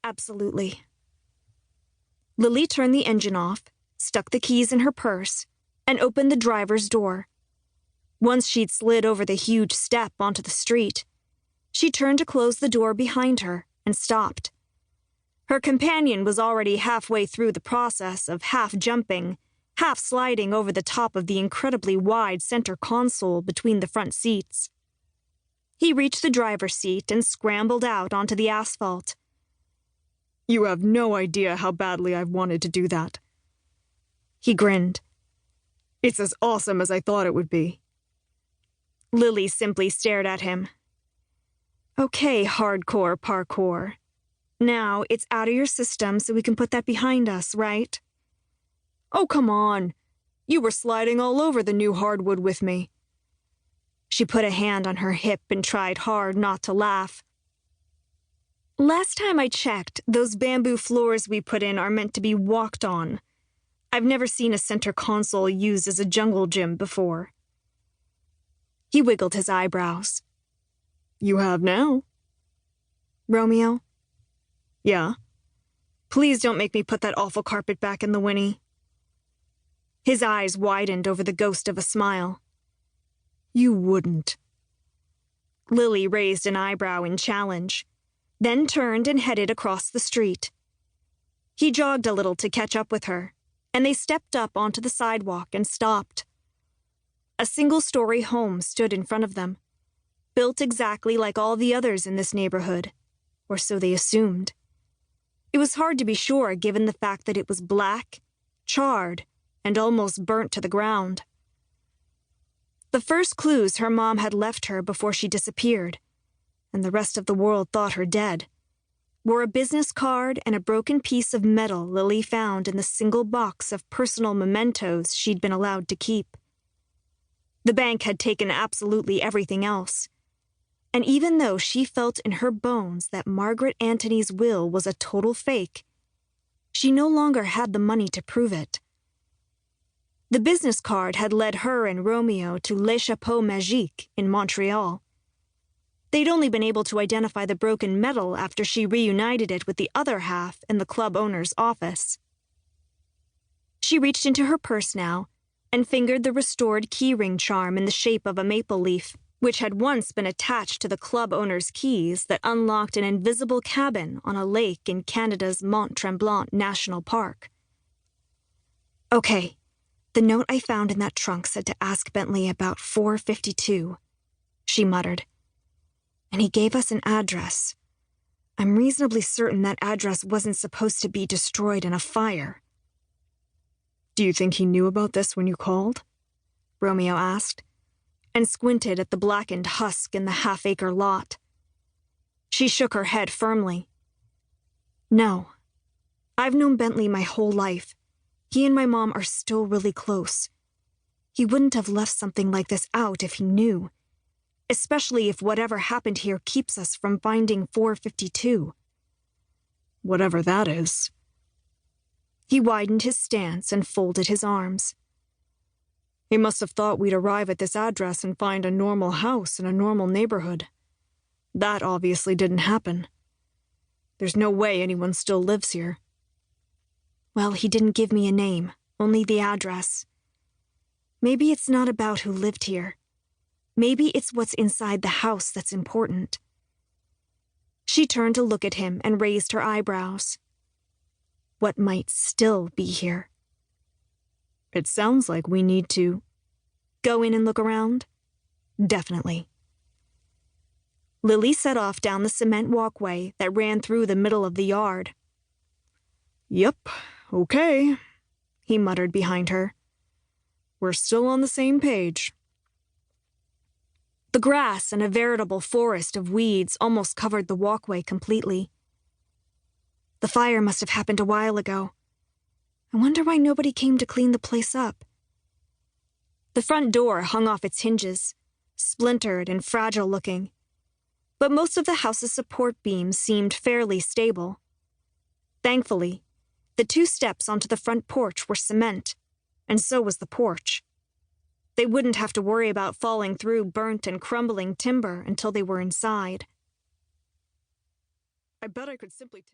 Absolutely. Lily turned the engine off, stuck the keys in her purse, and opened the driver's door. Once she'd slid over the huge step onto the street, she turned to close the door behind her and stopped. Her companion was already halfway through the process of half jumping, half sliding over the top of the incredibly wide center console between the front seats. He reached the driver's seat and scrambled out onto the asphalt. "You have no idea how badly I've wanted to do that." He grinned. "It's as awesome as I thought it would be." Lily simply stared at him. "Okay, hardcore parkour. Now it's out of your system so we can put that behind us, right?" "Oh, come on. You were sliding all over the new hardwood with me." She put a hand on her hip and tried hard not to laugh. "Last time I checked, those bamboo floors we put in are meant to be walked on. I've never seen a center console used as a jungle gym before." He wiggled his eyebrows. "You have now." "Romeo?" "Yeah? Please don't make me put that awful carpet back in the Winnie." His eyes widened over the ghost of a smile. "You wouldn't." Lily raised an eyebrow in challenge, then turned and headed across the street. He jogged a little to catch up with her, and they stepped up onto the sidewalk and stopped. A single-story home stood in front of them, built exactly like all the others in this neighborhood, or so they assumed. It was hard to be sure given the fact that it was black, charred, and almost burnt to the ground. The first clues her mom had left her before she disappeared, and the rest of the world thought her dead, were a business card and a broken piece of metal Lily found in the single box of personal mementos she'd been allowed to keep. The bank had taken absolutely everything else, and even though she felt in her bones that Margaret Antony's will was a total fake, she no longer had the money to prove it. The business card had led her and Romeo to Les Chapeaux Magiques in Montreal. They'd only been able to identify the broken metal after she reunited it with the other half in the club owner's office. She reached into her purse now and fingered the restored keyring charm in the shape of a maple leaf, which had once been attached to the club owner's keys that unlocked an invisible cabin on a lake in Canada's Mont Tremblant National Park. "Okay. The note I found in that trunk said to ask Bentley about 452, she muttered. "And he gave us an address. I'm reasonably certain that address wasn't supposed to be destroyed in a fire." "Do you think he knew about this when you called?" Romeo asked, and squinted at the blackened husk in the half-acre lot. She shook her head firmly. "No. I've known Bentley my whole life. He and my mom are still really close. He wouldn't have left something like this out if he knew, especially if whatever happened here keeps us from finding 452. "Whatever that is." He widened his stance and folded his arms. "He must have thought we'd arrive at this address and find a normal house in a normal neighborhood. That obviously didn't happen. There's no way anyone still lives here." "Well, he didn't give me a name, only the address. Maybe it's not about who lived here. Maybe it's what's inside the house that's important." She turned to look at him and raised her eyebrows. What might still be here? "It sounds like we need to go in and look around." "Definitely." Lily set off down the cement walkway that ran through the middle of the yard. "Yep. Okay," he muttered behind her. "We're still on the same page." The grass and a veritable forest of weeds almost covered the walkway completely. The fire must have happened a while ago. I wonder why nobody came to clean the place up. The front door hung off its hinges, splintered and fragile-looking, but most of the house's support beams seemed fairly stable. Thankfully, the 2 steps onto the front porch were cement, and so was the porch. They wouldn't have to worry about falling through burnt and crumbling timber until they were inside. "I bet I could simply